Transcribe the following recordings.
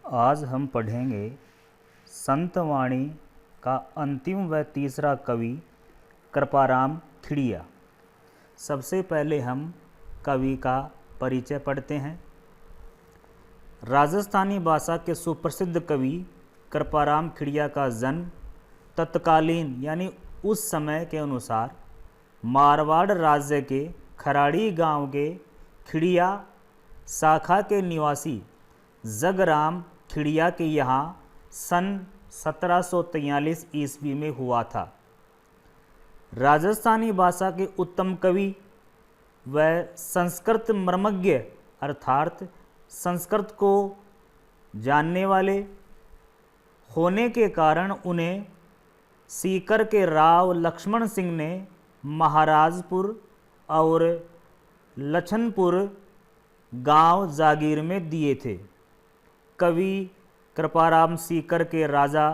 आज हम पढ़ेंगे संतवाणी का अंतिम व तीसरा कवि कृपाराम खिड़िया। सबसे पहले हम कवि का परिचय पढ़ते हैं। राजस्थानी भाषा के सुप्रसिद्ध कवि कृपाराम खिड़िया का जन्म तत्कालीन यानी उस समय के अनुसार मारवाड़ राज्य के खराड़ी गांव के खिड़िया शाखा के निवासी जगराम खिड़िया के यहाँ सन 1743 ईस्वी में हुआ था। राजस्थानी भाषा के उत्तम कवि व संस्कृत मर्मज्ञ अर्थात संस्कृत को जानने वाले होने के कारण उन्हें सीकर के राव लक्ष्मण सिंह ने महाराजपुर और लछनपुर गांव जागीर में दिए थे। कवि कृपाराम सीकर के राजा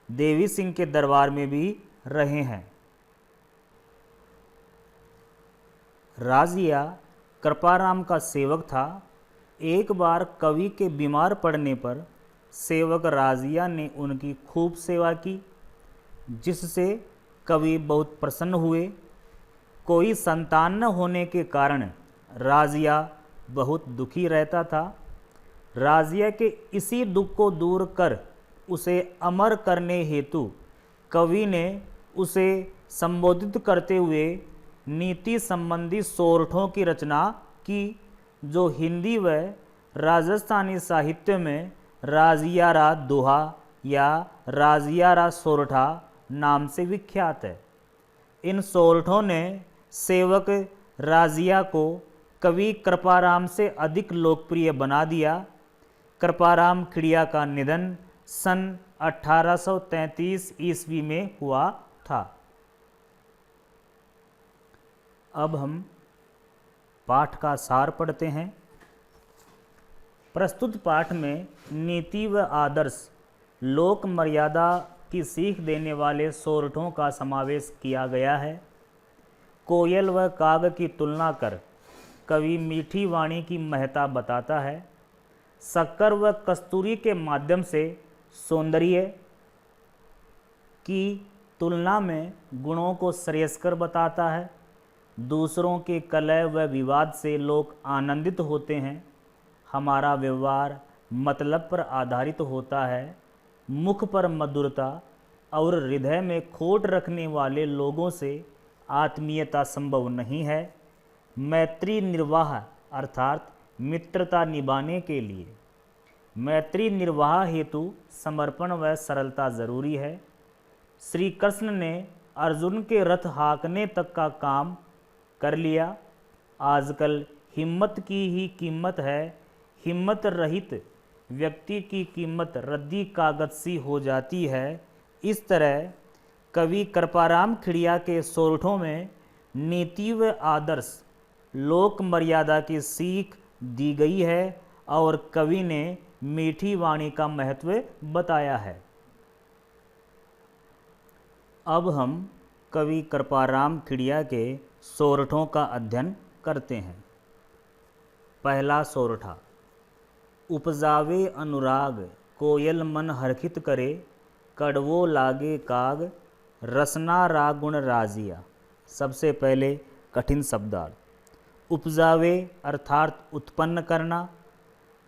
देवी सिंह के दरबार में भी रहे हैं। राजिया कृपाराम का सेवक था। एक बार कवि के बीमार पड़ने पर सेवक राजिया ने उनकी खूब सेवा की, जिससे कवि बहुत प्रसन्न हुए। कोई संतान न होने के कारण राजिया बहुत दुखी रहता था। राजिया के इसी दुख को दूर कर उसे अमर करने हेतु कवि ने उसे संबोधित करते हुए नीति संबंधी सोरठों की रचना की, जो हिंदी व राजस्थानी साहित्य में राजियारा दोहा या राजियारा सोरठा नाम से विख्यात है। इन सोरठों ने सेवक राजिया को कवि कृपाराम से अधिक लोकप्रिय बना दिया। कृपाराम खिड़िया का निधन सन 1833 ईस्वी में हुआ था। अब हम पाठ का सार पढ़ते हैं। प्रस्तुत पाठ में नीति व आदर्श लोक मर्यादा की सीख देने वाले सोरठों का समावेश किया गया है। कोयल व काग की तुलना कर कवि मीठी वाणी की महत्ता बताता है। शक्कर व कस्तूरी के माध्यम से सौंदर्य की तुलना में गुणों को श्रेयस्कर बताता है। दूसरों के कलह व विवाद से लोग आनंदित होते हैं। हमारा व्यवहार मतलब पर आधारित होता है। मुख पर मधुरता और हृदय में खोट रखने वाले लोगों से आत्मीयता संभव नहीं है। मैत्री निर्वाह अर्थात मित्रता निभाने के लिए मैत्री निर्वाह हेतु समर्पण व सरलता जरूरी है। श्री कृष्ण ने अर्जुन के रथ हाँकने तक का काम कर लिया। आजकल हिम्मत की ही कीमत है। हिम्मत रहित व्यक्ति की कीमत रद्दी कागज सी हो जाती है। इस तरह कवि कृपाराम खिड़िया के सोरठों में नीति व आदर्श लोक मर्यादा की सीख दी गई है और कवि ने मीठी वाणी का महत्व बताया है। अब हम कवि कृपाराम खिड़िया के सोरठों का अध्ययन करते हैं। पहला सोरठा। उपजावे अनुराग कोयल मन हर्षित करे, कड़वो लागे काग रसना रागुण राजिया। सबसे पहले कठिन शब्दार्थ। उपजावे अर्थात उत्पन्न करना,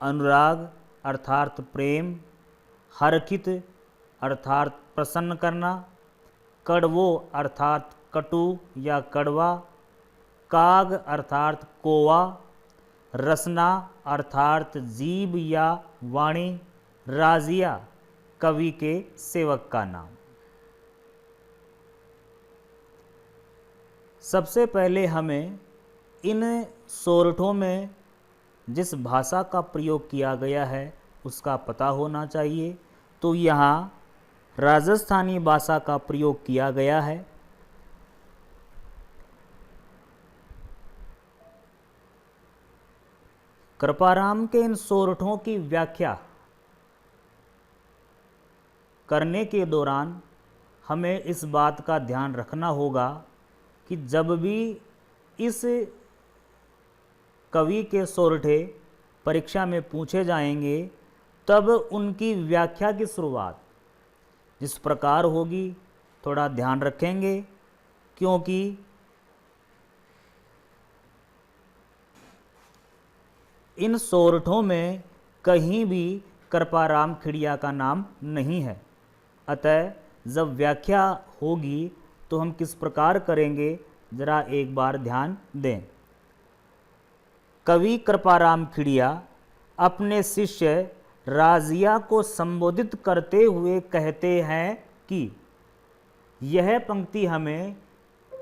अनुराग अर्थात प्रेम, हर्षित अर्थात प्रसन्न करना, कड़वो अर्थात कटु या कड़वा, काग अर्थात कोवा, रसना अर्थात जीभ या वाणी, राजिया कवि के सेवक का नाम। सबसे पहले हमें इन सोरठों में जिस भाषा का प्रयोग किया गया है उसका पता होना चाहिए। तो यहाँ राजस्थानी भाषा का प्रयोग किया गया है। कृपाराम के इन सोरठों की व्याख्या करने के दौरान हमें इस बात का ध्यान रखना होगा कि जब भी इस कवि के सोरठे परीक्षा में पूछे जाएंगे तब उनकी व्याख्या की शुरुआत जिस प्रकार होगी थोड़ा ध्यान रखेंगे, क्योंकि इन सोरठों में कहीं भी कृपाराम खिड़िया का नाम नहीं है। अतः जब व्याख्या होगी तो हम किस प्रकार करेंगे, जरा एक बार ध्यान दें। कवि कृपाराम खिड़िया अपने शिष्य राजिया को संबोधित करते हुए कहते हैं कि यह पंक्ति हमें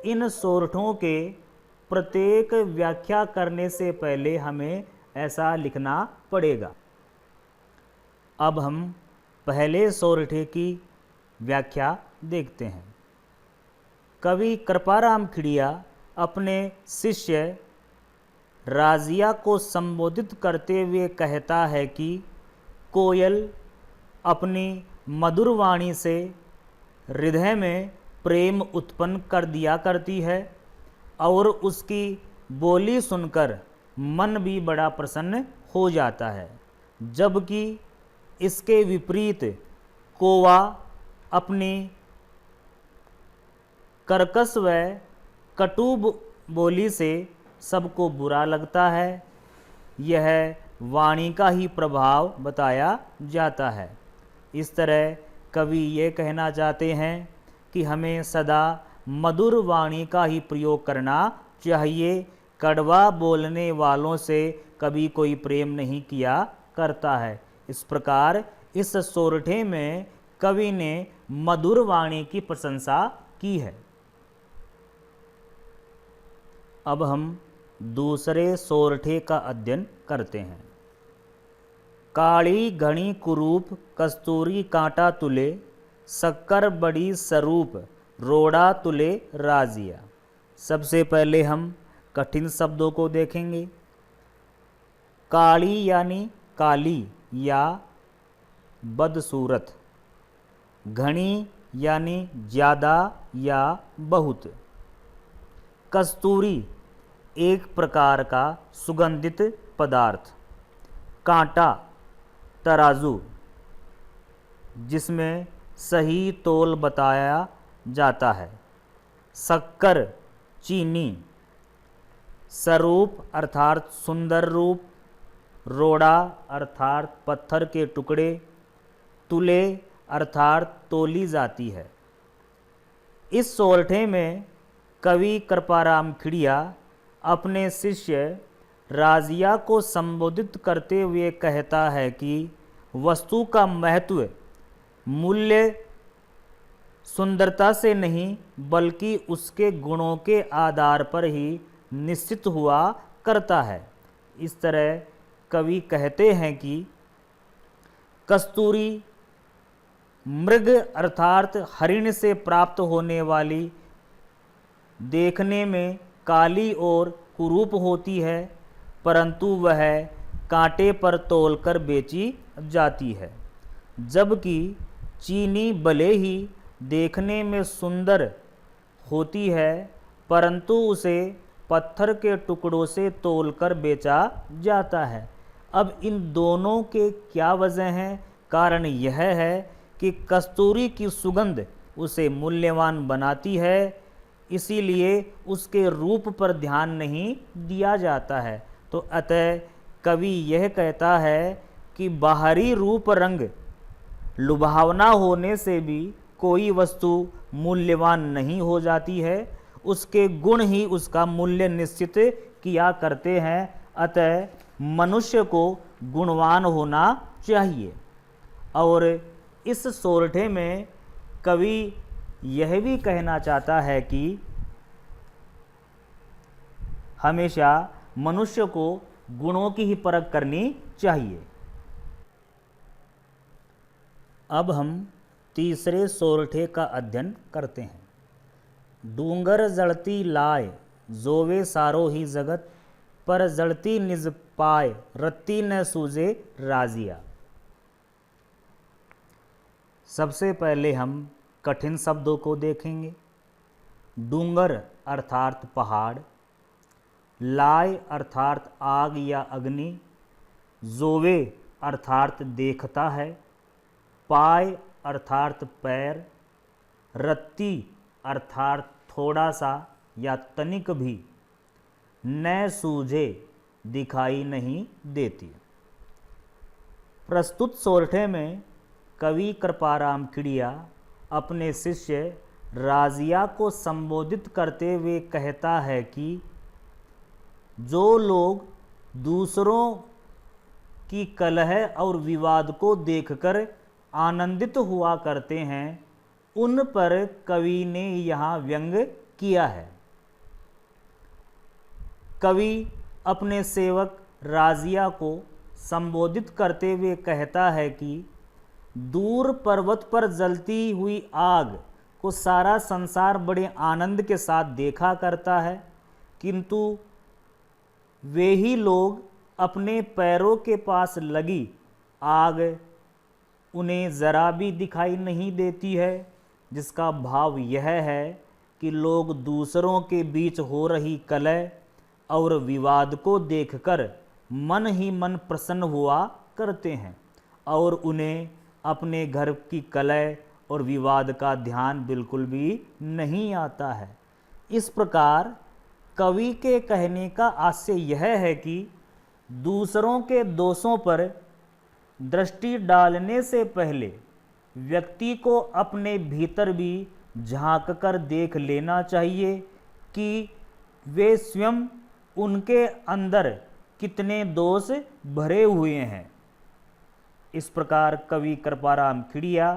इन सोरठों के प्रत्येक व्याख्या करने से पहले हमें ऐसा लिखना पड़ेगा। अब हम पहले सोरठे की व्याख्या देखते हैं। कवि कृपाराम खिड़िया अपने शिष्य राजिया को संबोधित करते हुए कहता है कि कोयल अपनी मधुर वाणी से हृदय में प्रेम उत्पन्न कर दिया करती है और उसकी बोली सुनकर मन भी बड़ा प्रसन्न हो जाता है, जबकि इसके विपरीत कौवा अपनी कर्कश व कटु बोली से सबको बुरा लगता है। यह वाणी का ही प्रभाव बताया जाता है। इस तरह कवि ये कहना चाहते हैं कि हमें सदा मधुर वाणी का ही प्रयोग करना चाहिए। कड़वा बोलने वालों से कभी कोई प्रेम नहीं किया करता है। इस प्रकार इस सोरठे में कवि ने मधुर वाणी की प्रशंसा की है। अब हम दूसरे सोरठे का अध्ययन करते हैं। काली घनी कुरूप कस्तूरी कांटा तुले, शक्कर बड़ी स्वरूप रोड़ा तुले राजिया। सबसे पहले हम कठिन शब्दों को देखेंगे। काली यानी काली या बदसूरत, घनी यानी ज़्यादा या बहुत, कस्तूरी एक प्रकार का सुगंधित पदार्थ, कांटा तराजू जिसमें सही तोल बताया जाता है, शक्कर चीनी, स्वरूप अर्थात सुंदर रूप, रोड़ा अर्थात पत्थर के टुकड़े, तुले अर्थात तोली जाती है। इस सोरठे में कवि कृपाराम खिड़िया अपने शिष्य राजिया को संबोधित करते हुए कहता है कि वस्तु का महत्व मूल्य सुंदरता से नहीं बल्कि उसके गुणों के आधार पर ही निश्चित हुआ करता है। इस तरह कवि कहते हैं कि कस्तूरी मृग अर्थात हरिण से प्राप्त होने वाली देखने में काली और कुरूप होती है, परंतु वह कांटे पर तोलकर बेची जाती है, जबकि चीनी भले ही देखने में सुंदर होती है परंतु उसे पत्थर के टुकड़ों से तोलकर बेचा जाता है। अब इन दोनों के क्या वजह हैं? कारण यह है कि कस्तूरी की सुगंध उसे मूल्यवान बनाती है, इसीलिए उसके रूप पर ध्यान नहीं दिया जाता है। तो अतः कवि यह कहता है कि बाहरी रूप रंग लुभावना होने से भी कोई वस्तु मूल्यवान नहीं हो जाती है, उसके गुण ही उसका मूल्य निश्चित किया करते हैं। अतः मनुष्य को गुणवान होना चाहिए। और इस सोरठे में कवि यह भी कहना चाहता है कि हमेशा मनुष्य को गुणों की ही परख करनी चाहिए। अब हम तीसरे सोरठे का अध्ययन करते हैं। डूंगर जड़ती लाय जोवे सारो ही जगत, पर जड़ती निज पाय रत्ती न सूझे राजिया। सबसे पहले हम कठिन शब्दों को देखेंगे। डूंगर अर्थात पहाड़, लाय अर्थात आग या अग्नि, जोवे अर्थात देखता है, पाय अर्थात पैर, रत्ती अर्थात थोड़ा सा या तनिक भी, न सूझे दिखाई नहीं देती। प्रस्तुत सोरठे में कवि कृपाराम खिड़िया अपने शिष्य राजिया को संबोधित करते हुए कहता है कि जो लोग दूसरों की कलह और विवाद को देखकर आनंदित हुआ करते हैं, उन पर कवि ने यहाँ व्यंग किया है। कवि अपने सेवक राजिया को संबोधित करते हुए कहता है कि दूर पर्वत पर जलती हुई आग को सारा संसार बड़े आनंद के साथ देखा करता है, किंतु वे ही लोग अपने पैरों के पास लगी आग उन्हें ज़रा भी दिखाई नहीं देती है, जिसका भाव यह है कि लोग दूसरों के बीच हो रही कलह और विवाद को देखकर मन ही मन प्रसन्न हुआ करते हैं और उन्हें अपने घर की कलह और विवाद का ध्यान बिल्कुल भी नहीं आता है। इस प्रकार कवि के कहने का आशय यह है कि दूसरों के दोषों पर दृष्टि डालने से पहले व्यक्ति को अपने भीतर भी झांक कर देख लेना चाहिए कि वे स्वयं उनके अंदर कितने दोष भरे हुए हैं। इस प्रकार कवि कृपाराम खिड़िया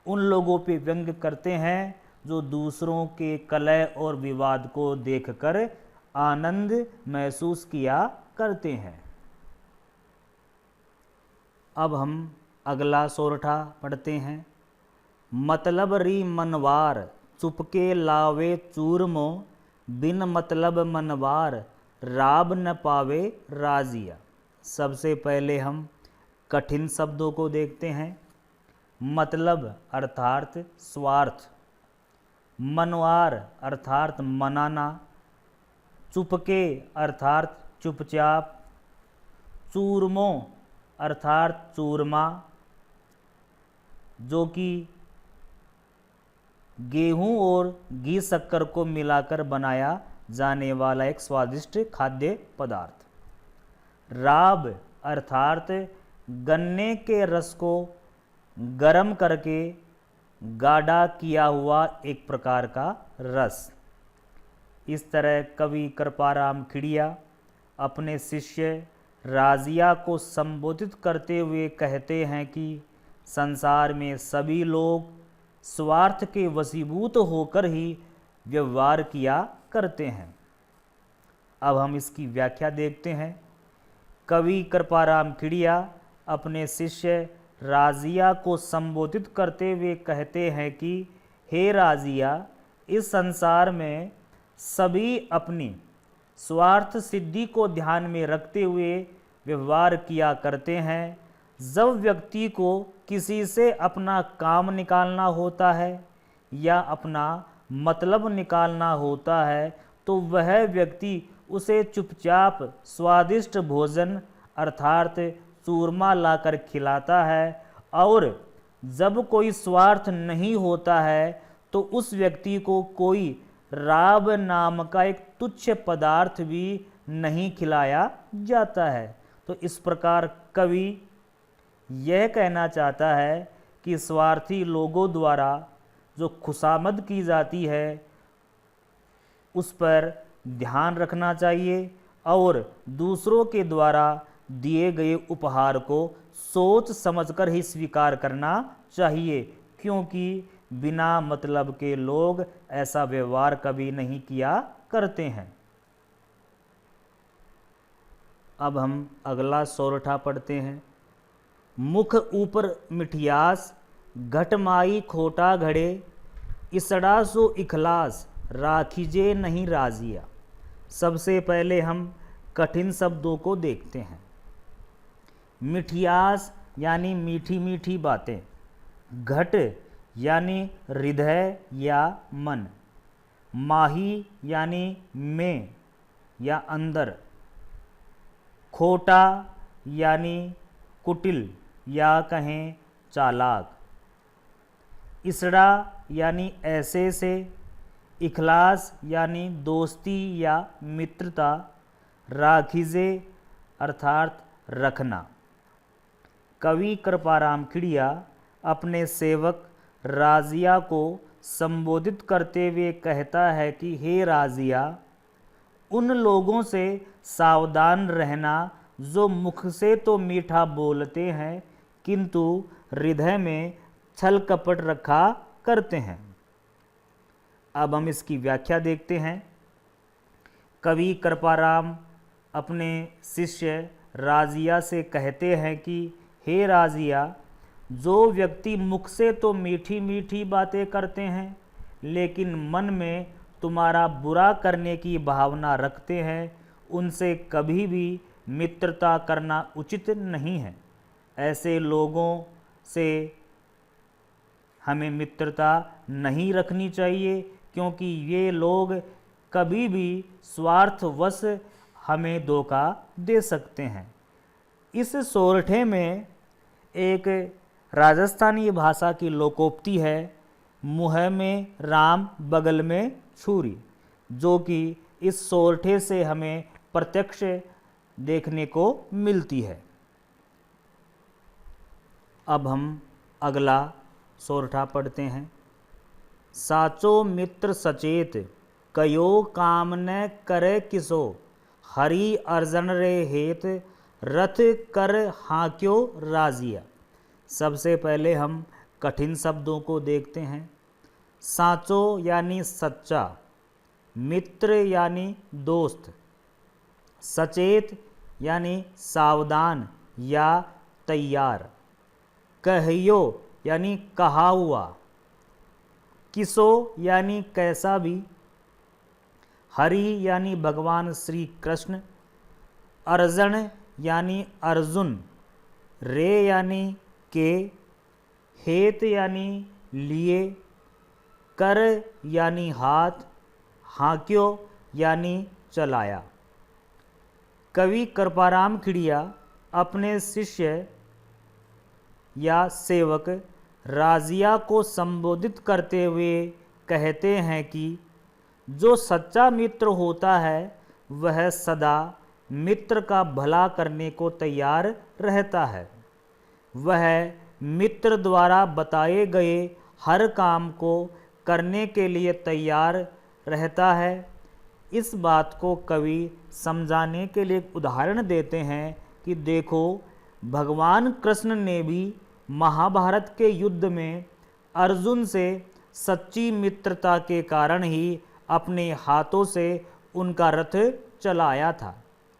उन लोगों पे व्यंग करते हैं जो दूसरों के कलह और विवाद को देखकर आनंद महसूस किया करते हैं। अब हम अगला सोरठा पढ़ते हैं। मतलब री मनवार चुपके लावे चूरमो, बिन मतलब मनवार राब न पावे राजिया। सबसे पहले हम कठिन शब्दों को देखते हैं। मतलब अर्थात स्वार्थ, मनवार अर्थात मनाना, चुपके अर्थात चुपचाप, चूरमो अर्थात चूरमा, जो कि गेहूं और घी शक्कर को मिलाकर बनाया जाने वाला एक स्वादिष्ट खाद्य पदार्थ। राब अर्थात गन्ने के रस को गर्म करके गाढ़ा किया हुआ एक प्रकार का रस। इस तरह कवि कृपाराम खिड़िया अपने शिष्य राजिया को संबोधित करते हुए कहते हैं कि संसार में सभी लोग स्वार्थ के वशीभूत होकर ही व्यवहार किया करते हैं। अब हम इसकी व्याख्या देखते हैं। कवि कृपाराम खिड़िया अपने शिष्य राजिया को संबोधित करते हुए कहते हैं कि हे राजिया, इस संसार में सभी अपनी स्वार्थ सिद्धि को ध्यान में रखते हुए व्यवहार किया करते हैं। जब व्यक्ति को किसी से अपना काम निकालना होता है या अपना मतलब निकालना होता है, तो वह व्यक्ति उसे चुपचाप स्वादिष्ट भोजन अर्थात चूरमा लाकर खिलाता है, और जब कोई स्वार्थ नहीं होता है तो उस व्यक्ति को कोई राब नाम का एक तुच्छ पदार्थ भी नहीं खिलाया जाता है। तो इस प्रकार कवि यह कहना चाहता है कि स्वार्थी लोगों द्वारा जो खुशामद की जाती है उस पर ध्यान रखना चाहिए और दूसरों के द्वारा दिए गए उपहार को सोच समझकर ही स्वीकार करना चाहिए, क्योंकि बिना मतलब के लोग ऐसा व्यवहार कभी नहीं किया करते हैं। अब हम अगला सोरठा पढ़ते हैं। मुख ऊपर मिठियास घटमाई खोटा घड़े, इसड़ा सो इखलास राखीजे नहीं राजिया। सबसे पहले हम कठिन शब्दों को देखते हैं। मिठियास यानी मीठी मीठी बातें, घट यानी हृदय या मन, माही यानी में या अंदर, खोटा यानी कुटिल या कहें चालाक। इसड़ा यानी ऐसे से, इखलास यानी दोस्ती या मित्रता, राखीजे अर्थात रखना। कवि कृपाराम खिड़िया अपने सेवक राजिया को संबोधित करते हुए कहता है कि हे राजिया, उन लोगों से सावधान रहना जो मुख से तो मीठा बोलते हैं किंतु हृदय में छल कपट रखा करते हैं। अब हम इसकी व्याख्या देखते हैं। कवि कृपाराम अपने शिष्य राजिया से कहते हैं कि हे राजिया, जो व्यक्ति मुख से तो मीठी मीठी बातें करते हैं लेकिन मन में तुम्हारा बुरा करने की भावना रखते हैं, उनसे कभी भी मित्रता करना उचित नहीं है। ऐसे लोगों से हमें मित्रता नहीं रखनी चाहिए क्योंकि ये लोग कभी भी स्वार्थवश हमें धोखा दे सकते हैं। इस सोरठे में एक राजस्थानी भाषा की लोकोक्ति है, मुँह में राम बगल में छुरी, जो कि इस सोरठे से हमें प्रत्यक्ष देखने को मिलती है। अब हम अगला सोरठा पढ़ते हैं। साचो मित्र सचेत, कयो काम न करे किसो, हरि अर्जन रे हेत, रथ कर हाक्यो राजिया। सबसे पहले हम कठिन शब्दों को देखते हैं। साचो यानी सच्चा, मित्र यानी दोस्त, सचेत यानी सावधान या तैयार, कहियो यानी कहा हुआ, किसो यानी कैसा भी, हरि यानी भगवान श्री कृष्ण, अर्जन यानी अर्जुन, रे यानी के, हेत यानी लिए, कर यानी हाथ, हाक्यो यानी चलाया। कवि कृपाराम खिड़िया अपने शिष्य या सेवक राजिया को संबोधित करते हुए कहते हैं कि जो सच्चा मित्र होता है वह सदा मित्र का भला करने को तैयार रहता है। वह मित्र द्वारा बताए गए हर काम को करने के लिए तैयार रहता है। इस बात को कवि समझाने के लिए एक उदाहरण देते हैं कि देखो, भगवान कृष्ण ने भी महाभारत के युद्ध में अर्जुन से सच्ची मित्रता के कारण ही अपने हाथों से उनका रथ चलाया था।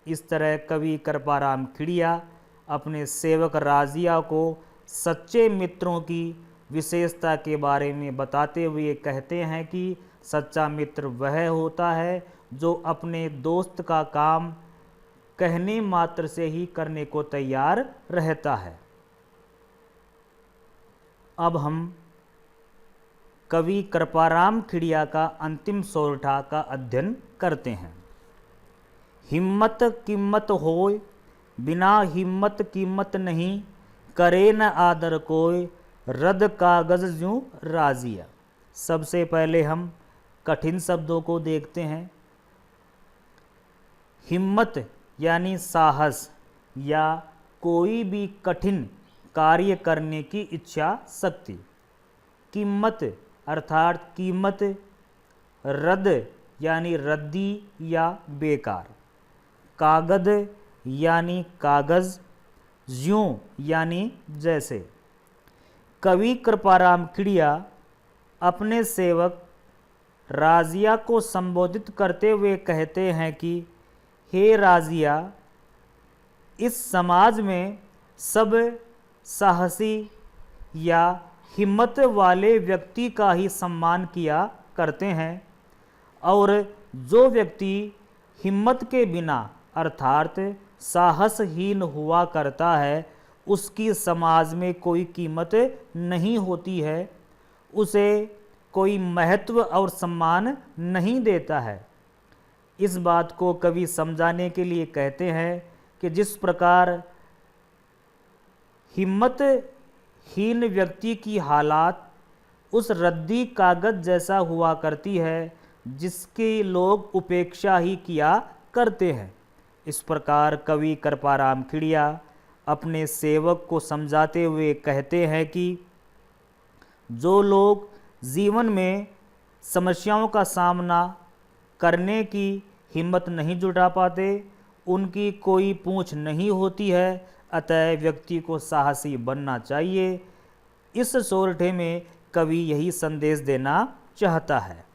इस तरह कवि कृपाराम खिड़िया अपने सेवक राजिया को सच्चे मित्रों की विशेषता के बारे में बताते हुए कहते हैं कि सच्चा मित्र वह होता है जो अपने दोस्त का काम कहने मात्र से ही करने को तैयार रहता है। अब हम कवि कृपाराम खिड़िया का अंतिम सोरठा का अध्ययन करते हैं। हिम्मत कीमत होय, बिना हिम्मत कीमत नहीं, करे न आदर कोय, रद कागज ज्यों राजिया। सबसे पहले हम कठिन शब्दों को देखते हैं। हिम्मत यानी साहस या कोई भी कठिन कार्य करने की इच्छा शक्ति। कीमत अर्थात कीमत, रद यानी रद्दी या बेकार, कागद यानी कागज, ज्यों यानी जैसे। कवि कृपाराम खिड़िया अपने सेवक राजिया को संबोधित करते हुए कहते हैं कि हे राजिया, इस समाज में सब साहसी या हिम्मत वाले व्यक्ति का ही सम्मान किया करते हैं और जो व्यक्ति हिम्मत के बिना अर्थात साहसहीन हुआ करता है उसकी समाज में कोई कीमत नहीं होती है, उसे कोई महत्व और सम्मान नहीं देता है। इस बात को कवि समझाने के लिए कहते हैं कि जिस प्रकार हिम्मतहीन व्यक्ति की हालात उस रद्दी कागज जैसा हुआ करती है जिसकी लोग उपेक्षा ही किया करते हैं। इस प्रकार कवि कृपाराम खिड़िया अपने सेवक को समझाते हुए कहते हैं कि जो लोग जीवन में समस्याओं का सामना करने की हिम्मत नहीं जुटा पाते, उनकी कोई पूछ नहीं होती है, अतः व्यक्ति को साहसी बनना चाहिए। इस सोरठे में कवि यही संदेश देना चाहता है।